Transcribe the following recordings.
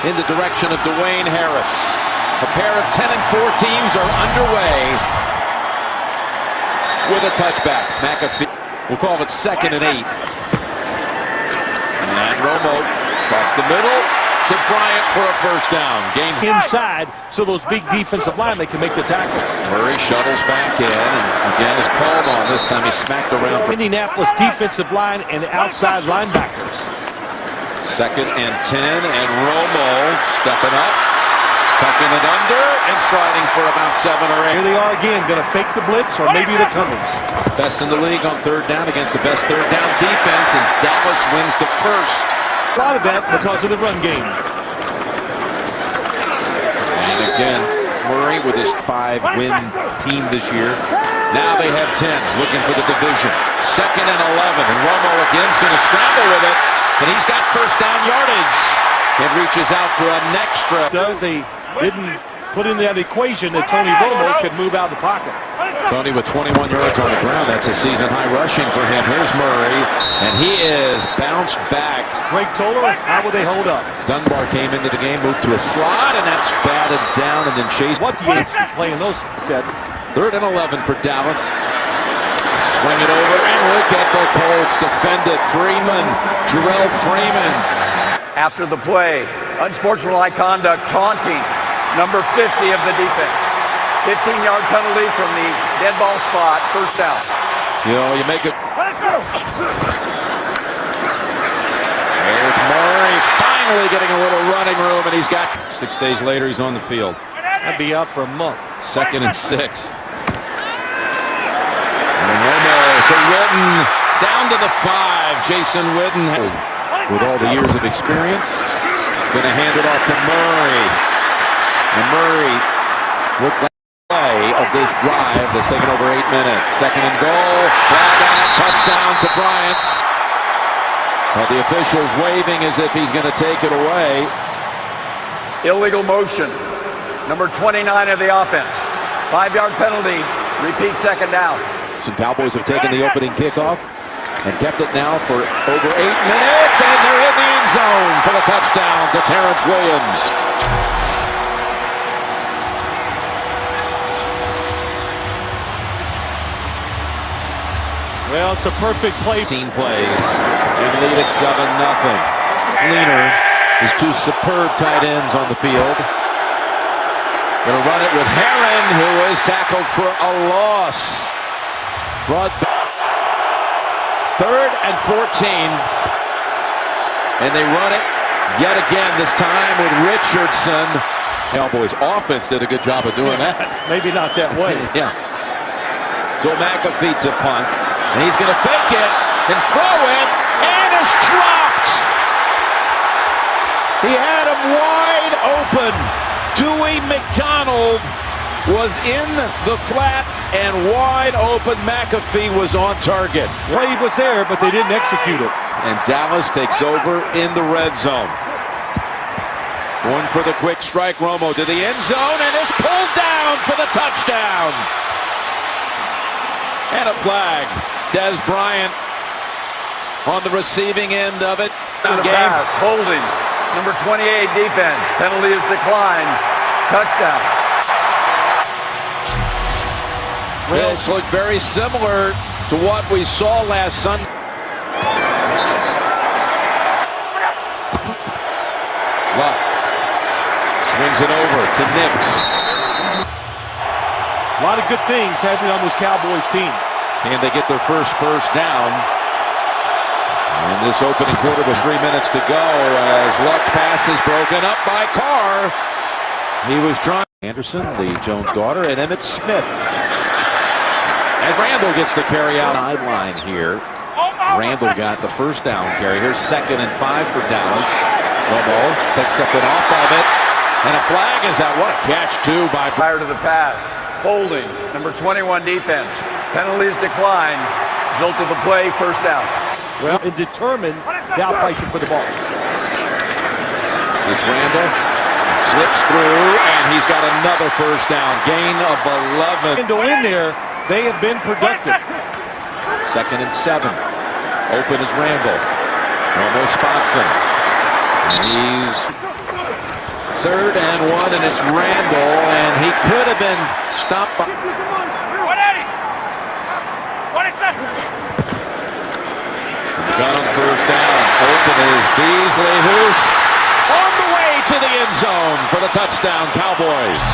in the direction of Dwayne Harris. A pair of 10 and 4 teams are underway with a touchback. McAfee, we'll call it 2nd and 8. And ROMO across the middle to Bryant for a first down. Gains inside, so those big defensive linemen can make the tackles. Murray shuttles back in, and again is called on. This time he smacked around. Indianapolis defensive line and outside linebackers. 2nd and 10, and ROMO stepping up, tucking it under, and sliding for about 7 or 8. Here they are again, going to fake the blitz, or maybe they're coming. Best in the league on 3rd down against the best 3rd down defense, and Dallas wins the first. A lot of that because of the run game. And again, Murray with his 5-win team this year. Now they have 10, looking for the division. 2nd and 11, and ROMO again's going to scramble with it, and he's got first down yardage. And reaches out for an extra. They didn't put in that equation that Tony ROMO could move out of the pocket. Tony with 21 yards on the ground. That's a season high rushing for him. Here's Murray, and he is bounced back. Greg Toller, how will they hold up? Dunbar came into the game, moved to a slot, and that's batted down and then chased. What do you play in those sets? 3rd and 11 for Dallas. Swing it over, and look at the Colts defend it. Jarrell Freeman. After the play, unsportsmanlike conduct, taunting, number 50 of the defense. 15-yard penalty from the dead ball spot, first down. You know, you make it. There's Murray finally getting a little running room, and he's got 6 days later, he's on the field. I'd be out for a month. 2nd and 6. And ROMO to Witten, down to the 5. Jason Witten, with all the years of experience, going to hand it off to Murray. And Murray looked like of this drive that's taken over 8 minutes. 2nd and goal. Flag out. Touchdown to Bryant. Well, the official's waving as if he's going to take it away. Illegal motion. Number 29 of the offense. 5-yard penalty. Repeat 2nd down. Some Cowboys have taken the opening kickoff and kept it now for over 8 minutes, and they're in the end zone for the touchdown to Terrence Williams. Well, it's a perfect play. 15 plays and lead at 7-0. Fleener, his 2 superb tight ends on the field. Going to run it with Herron, who is tackled for a loss. Brought back. 3rd and 14. And they run it yet again, this time with Richardson. Cowboys offense did a good job of doing that. Maybe not that way. Yeah. So McAfee to punt. And he's going to fake it and throw it, and it's dropped. He had him wide open. Dewey McDonald was in the flat and wide open. McAfee was on target. Play was there, but they didn't execute it. And Dallas takes over in the red zone. Going for the quick strike. ROMO to the end zone, and it's pulled down for the touchdown. And a flag. Des Bryant on the receiving end of it. Pass, holding. Number 28 defense. Penalty is declined. Touchdown. This looked very similar to what we saw last Sunday. Luck swings it over to Nix. A lot of good things happening on this Cowboys team. And they get their first down. And this opening quarter with 3 minutes to go as Luck's pass is broken up by Carr. He was trying. Anderson, the Jones daughter, and Emmitt Smith. And Randall gets the carry out. Sideline here. Randall got the first down carry. Here's 2nd and 5 for Dallas. ROMO picks something off of it. And a flag is out. What a catch, too, by prior to the pass. Holding. Number 21 defense. Penalties declined. Result of the play, first down. Well, and determined down fighting for the ball. It's Randall. Slips through, and he's got another first down. Gain of 11. Randall in there, they have been productive. 2nd and 7. Open is Randall. ROMO spots him. And he's 3rd and 1, and it's Randall, and he could have been stopped by. Gun on 1st down. Open is Beasley, who's on the way to the end zone for the touchdown, Cowboys.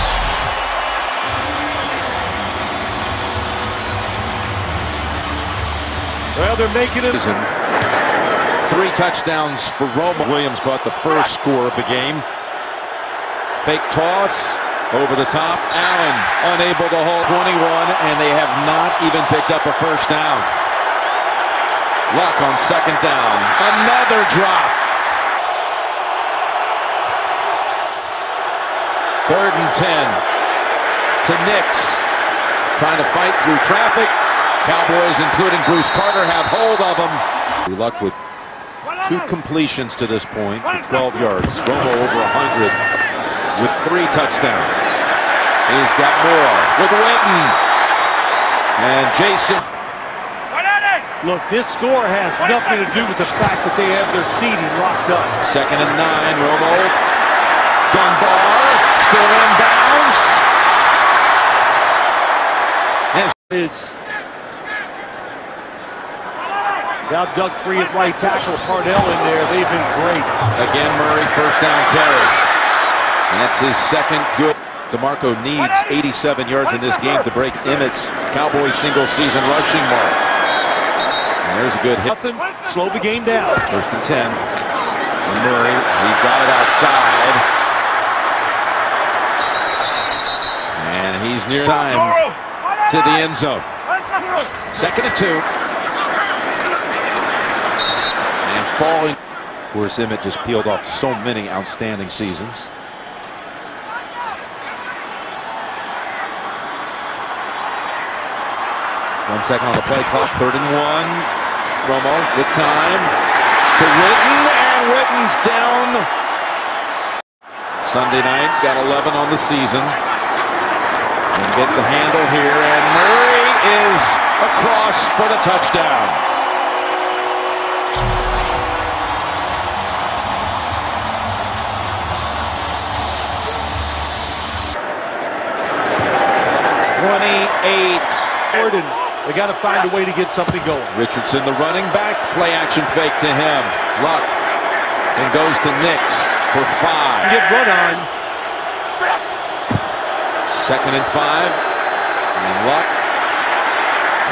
Well, they're making it. 3 touchdowns for ROMO. Williams caught the first score of the game. Fake toss over the top. Allen unable to hold 21, and they have not even picked up a 1st down. Luck on 2nd down. Another drop. 3rd and 10 to Nix. Trying to fight through traffic. Cowboys, including Bruce Carter, have hold of him. Luck with 2 completions to this point for 12 yards. ROMO over 100 with 3 touchdowns. He's got more with Witten. And Jason. Look, this score has nothing to do with the fact that they have their seating locked up. 2nd and 9, ROMO. Dunbar still in bounds. And It's now dug free at right tackle. Cardell in there. They've been great. again, Murray, 1st down carry. And that's his 2nd good. DeMarco needs 87 yards in this game to break Emmett's Cowboys single-season rushing mark. And there's a good hit. Nothing. Slow the game down. 1st and 10. And Murray, he's got it outside. And he's near time to the end zone. 2nd and 2. And falling. Of course, Emmett just peeled off so many outstanding seasons. One second on the play clock. 3rd and 1. ROMO with time to Witten, and Witten's down. Sunday night, he's got 11 on the season. And get the handle here, and Murray is across for the touchdown. Gordon, they got to find a way to get something going. Richardson, the running back, play action fake to him. Luck, and goes to Nix for 5. Get run on. 2nd and 5. And Luck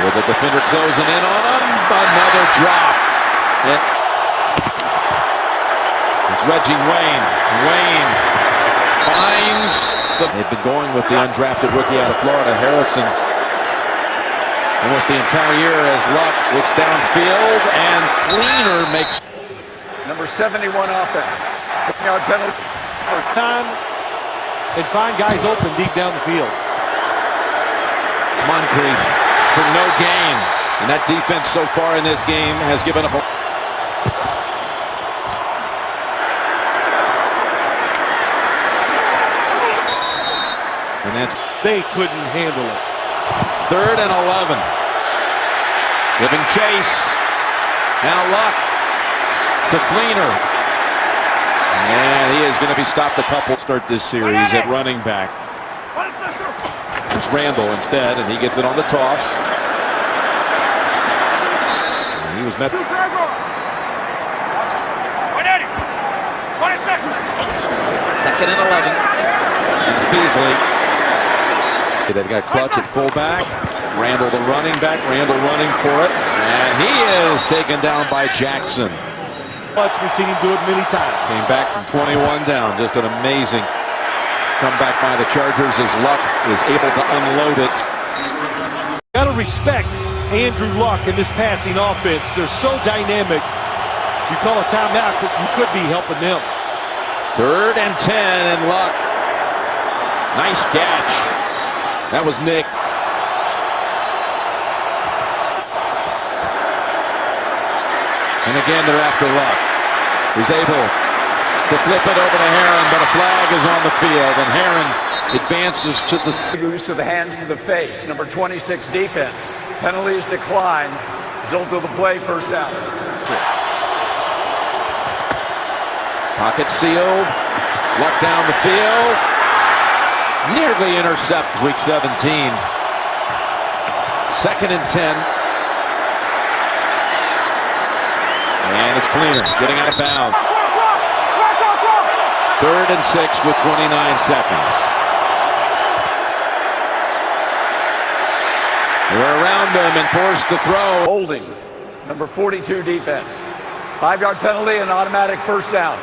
with the defender closing in on him. Another drop. It's Reggie Wayne. Wayne finds the. They've been going with the undrafted rookie out of Florida, Harrison, almost the entire year, as Luck looks downfield, and Fleener makes. Number 71 offense. 10-yard penalty. For time and find guys open deep down the field. It's Moncrief for no gain. And that defense so far in this game has given up a. And that's. They couldn't handle it. 3rd and 11. Giving chase. Now Luck to Fleener. And he is going to be stopped a couple. Start this series at running back. It's Randall instead, and he gets it on the toss. And he was met. 2nd and 11. And it's Beasley. They've got Klutz at fullback. Randall the running back. Randall running for it. And he is taken down by Jackson. We've seen him do it many times. Came back from 21 down. Just an amazing comeback by the Chargers as Luck is able to unload it. Got to respect Andrew Luck in this passing offense. They're so dynamic. You call a timeout, you could be helping them. 3rd and 10, and Luck. Nice catch. That was Nick. And again, they're after Luck. He's able to flip it over to Herron, but a flag is on the field, and Herron advances to the. Use of the hands to the face. Number 26 defense. Penalties decline. Result of the play, 1st down. Pocket sealed. Luck down the field. Nearly intercept week 17. 2nd and 10. And it's cleaner, getting out of bounds. 3rd and 6 with 29 seconds. They're around them and forced to throw. Holding, number 42 defense. 5-yard penalty and automatic first down.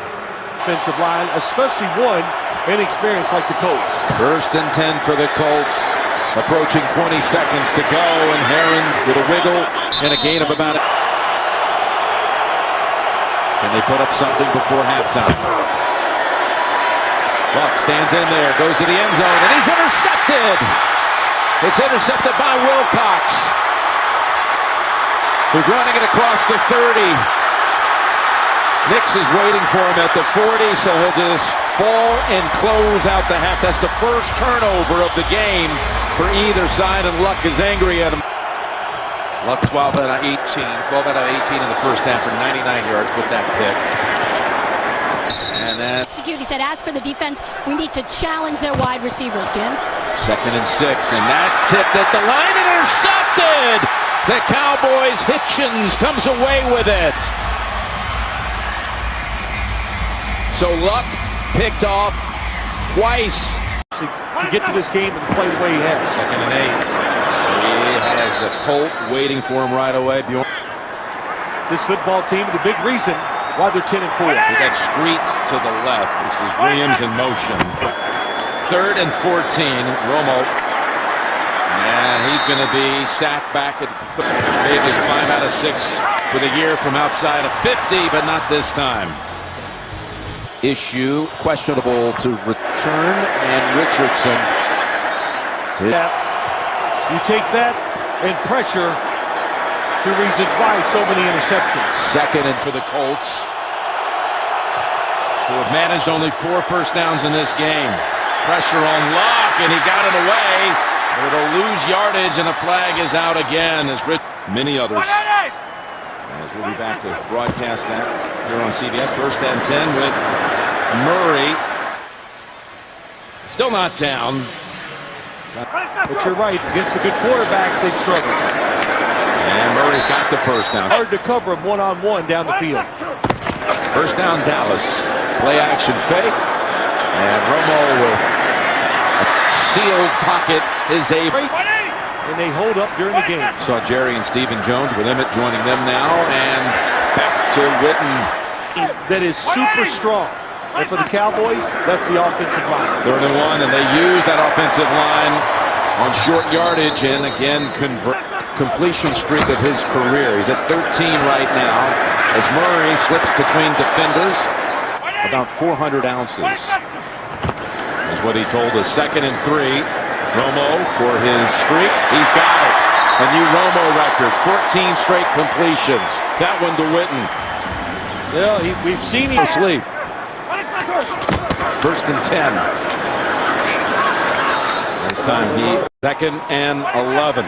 Offensive line, especially one inexperienced like the Colts. 1st and 10 for the Colts. Approaching 20 seconds to go, and Herron with a wiggle and a gain of about. Can they put up something before halftime? Luck stands in there, goes to the end zone, and he's intercepted. It's intercepted by Wilcox, who's running it across the 30. Nix is waiting for him at the 40, so he'll just fall and close out the half. That's the first turnover of the game for either side, and Luck is angry at him. Luck 12 out of 18 in the first half for 99 yards with that pick. And then execute. He said, as for the defense, we need to challenge their wide receivers, Jim. 2nd and 6, and that's tipped at the line and intercepted. The Cowboys, Hitchens comes away with it. So Luck picked off twice. To get to this game and play the way he has. 2nd and 8. He has a Colt waiting for him right away. This football team, the big reason why they're 10 and 4. With that street to the left. This is Williams in motion. 3rd and 14. Romo. And he's going to be sacked back at the biggest 5 out of 6 for the year from outside of 50, but not this time. Issue questionable to return, and Richardson. Yeah. You take that and pressure, 2 reasons why so many interceptions. 2nd and for the Colts, who have managed only 4 first downs in this game. Pressure on Luck, and he got it away. It'll lose yardage, and a flag is out again as many others. As we'll be back to broadcast that here on CBS. 1st and 10 with Murray. Still not down. But you're right, against the good quarterbacks, they've struggled. And Murray's got the first down. Hard to cover him one-on-one down the field. 1st down, Dallas. Play action fake. And Romo with a sealed pocket is able. And they hold up during the game. Saw Jerry and Stephen Jones with Emmett joining them now. And back to Witten. That is super strong. And for the Cowboys, that's the offensive line. 3rd and 1, and they use that offensive line on short yardage, and again completion streak of his career. He's at 13 right now as Murray slips between defenders. About 400 ounces is what he told us. 2nd and 3. Romo for his streak. He's got it. A new Romo record. 14 straight completions. That one to Witten. Yeah, we've seen him sleep. 1st and 10. This time he 2nd and 11.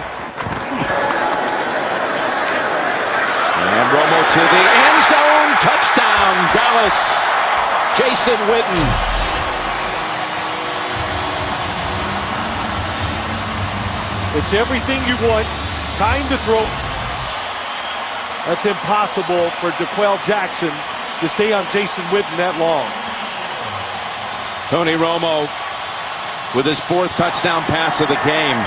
And Romo to the end zone. Touchdown, Dallas. Jason Witten. It's everything you want. Time to throw. That's impossible for DeQuell Jackson to stay on Jason Witten that long. Tony Romo with his 4th touchdown pass of the game.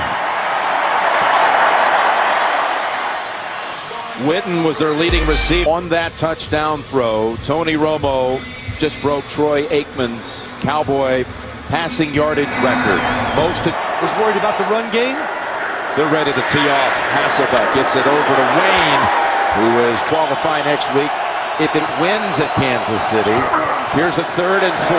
Witten was their leading receiver on that touchdown throw. Tony Romo just broke Troy Aikman's Cowboy passing yardage record. Most was worried about the run game. They're ready to tee off. Hasselbeck gets it over to Wayne, who is qualified next week if it wins at Kansas City. Here's the 3rd and 4,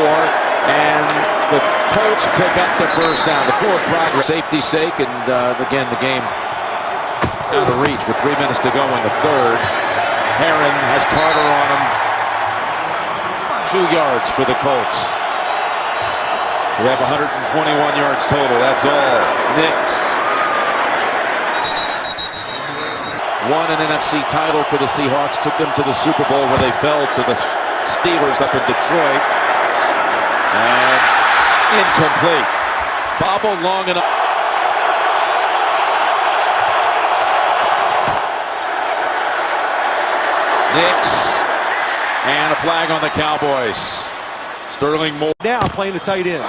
and the Colts pick up the first down. The 4th progress, safety's sake, and again the game out of reach with 3 minutes to go in the 3rd. Herron has Carter on him. 2 yards for the Colts. We have 121 yards total. That's all. Nix won an NFC title for the Seahawks, took them to the Super Bowl where they fell to the Steelers up in Detroit. And Incomplete. Bobbled long enough. Nix. And a flag on the Cowboys. Sterling Moore. Now playing the tight end.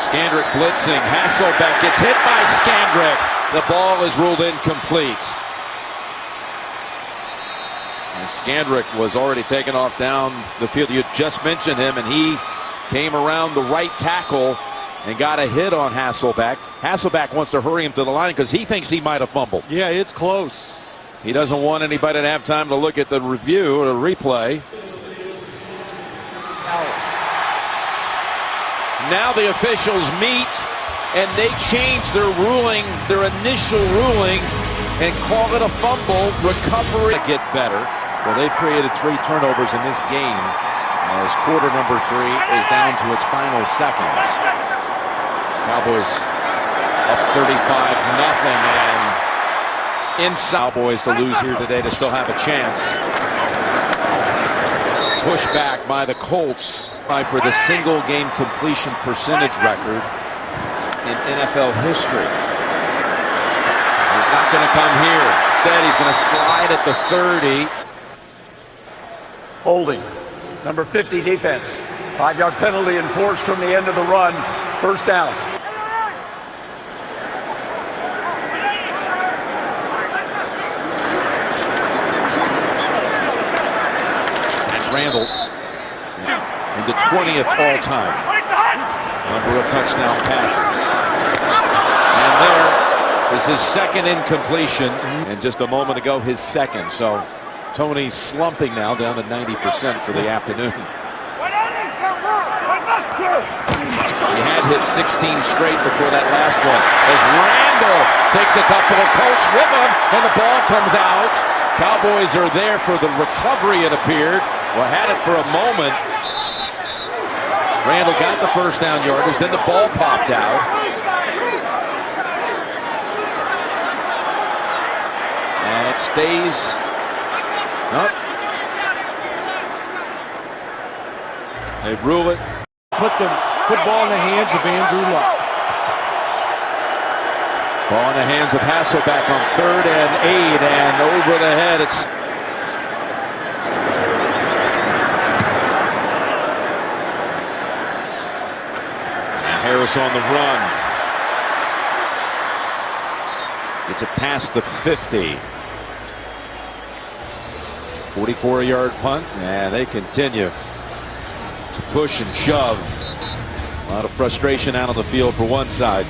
Skandrick blitzing. Hasselbeck gets hit by Skandrick. The ball is ruled incomplete. And Skandrick was already taken off down the field. You just mentioned him, and he came around the right tackle and got a hit on Hasselbeck. Hasselbeck wants to hurry him to the line because he thinks he might have fumbled. Yeah, it's close. He doesn't want anybody to have time to look at the review or the replay. Now the officials meet and they change their ruling, their initial ruling, and call it a fumble. Recovery to get better. Well, they've created 3 turnovers in this game as quarter number 3 is down to its final seconds. Cowboys up 35-0, and Cowboys to lose here today to still have a chance. Pushed back by the Colts for the single game completion percentage record in NFL history. He's not going to come here. Instead, he's going to slide at the 30. Holding. Number 50 defense. 5-yard penalty enforced from the end of the run. First down. That's Randall into 20th all-time number of touchdown passes. And there is his second incompletion, and just a moment ago his second. So Tony slumping now down to 90% for the afternoon. He had hit 16 straight before that last one. As Randall takes a couple of Colts with him, and the ball comes out. Cowboys are there for the recovery, it appeared. Well, had it for a moment. Randall got the first down yardage, then the ball popped out. And it stays up. They rule it. Put the football in the hands of Andrew Luck. Ball in the hands of Hasselbeck on 3rd and 8, and over the head it's Harris on the run. It's a past the 50. 44-yard punt, and they continue to push and shove. A lot of frustration out on the field for one side.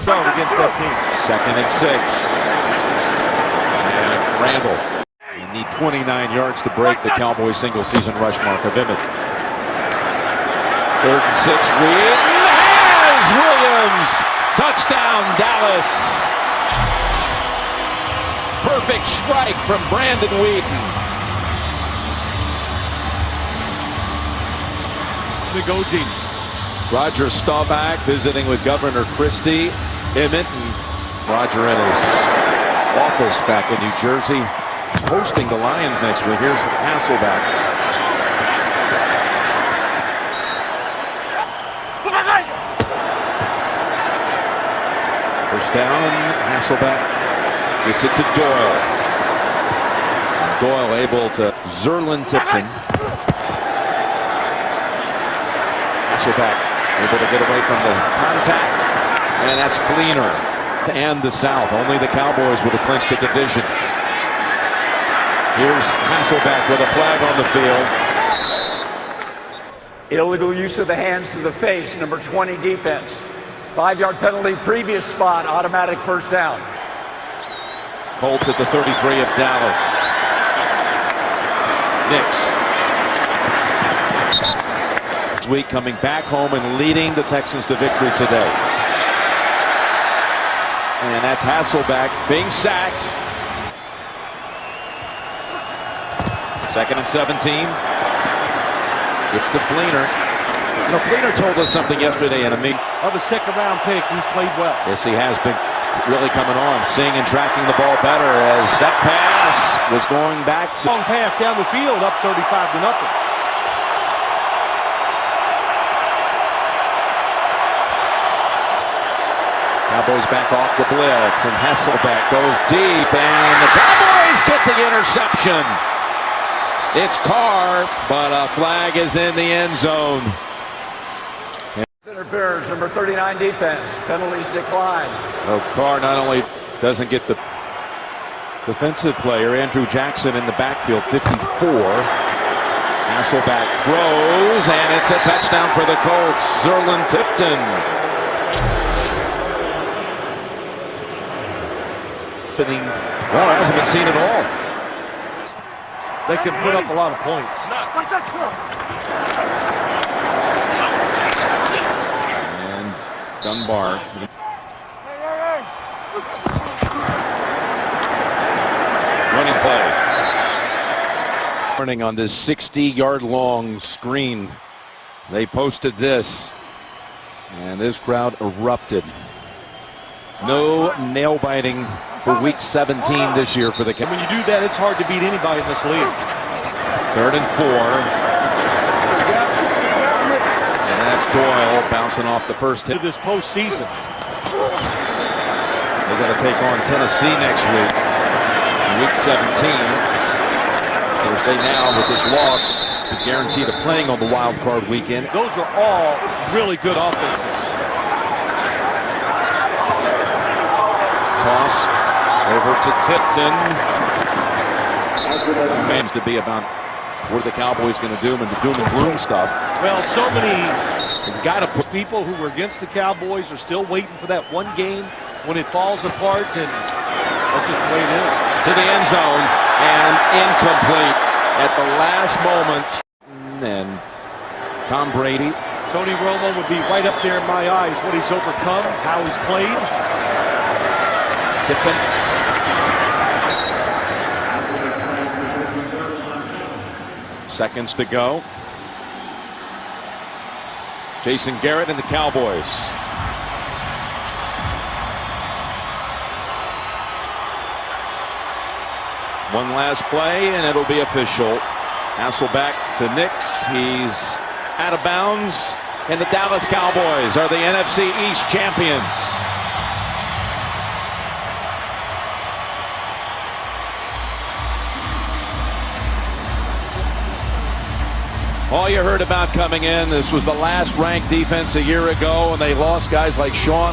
Against that team. 2nd and 6. And Randall. You need 29 yards to break the Cowboys single-season rush mark of Emmett. 3rd and 6. Williams. Touchdown, Dallas. Perfect strike from Brandon Whedon. To go deep. Roger Staubach visiting with Governor Christie. Emmett and Roger in his office back in New Jersey, hosting the Lions next week. Here's Hasselbeck. First down, Hasselbeck gets it to Doyle. And Doyle able to Zerlin Tipton. Hasselbeck able to get away from the contact. And that's Fleener and the South. Only the Cowboys would have clinched a division. Here's Hasselbeck with a flag on the field. Illegal use of the hands to the face. Number 20 defense. 5-yard penalty, previous spot, automatic first down. Colts at the 33 of Dallas. Nix. This week coming back home and leading the Texans to victory today. And that's Hasselbeck being sacked. 2nd and 17. It's to Fleener. You know, Fleener told us something yesterday, and I mean, Of a 2nd-round pick, he's played well. yes, he has been really coming on, seeing and tracking the ball better as that pass was going back to. Long pass down the field, up 35-0. Cowboys back off the blitz, and Hasselbeck goes deep, and the Cowboys get the interception. It's Carr, but a flag is in the end zone. Interference, number 39 defense. Penalties decline. So Carr not only doesn't get the defensive player, Andrew Jackson in the backfield, 54. Hasselbeck throws, and it's a touchdown for the Colts. Zerlin Tipton. Well, it hasn't been seen at all. They can put up a lot of points. And Dunbar. Running play. Running on this 60-yard long screen. They posted this, and this crowd erupted. No nail biting for week 17 this year for the Cowboys. When you do that, it's hard to beat anybody in this league. 3rd and 4. And that's Doyle bouncing off the first hit. This postseason. They're going to take on Tennessee next week. Week 17. Of course, they now, with this loss, are guaranteed of playing on the wild card weekend. Those are all really good offenses. Toss over to Tipton. Seems to be about what are the Cowboys going to do and the doom and gloom stuff. Well, so many people who were against the Cowboys are still waiting for that one game when it falls apart, and that's just the way it is. To the end zone, and incomplete at the last moment. And Tom Brady. Tony Romo would be right up there in my eyes. What he's overcome, how he's played. Tipton. Seconds to go. Jason Garrett and the Cowboys. One last play, and it'll be official. Hasselbeck to Nix. He's out of bounds, and the Dallas Cowboys are the NFC East champions. All you heard about coming in, this was the last ranked defense a year ago, and they lost guys like Sean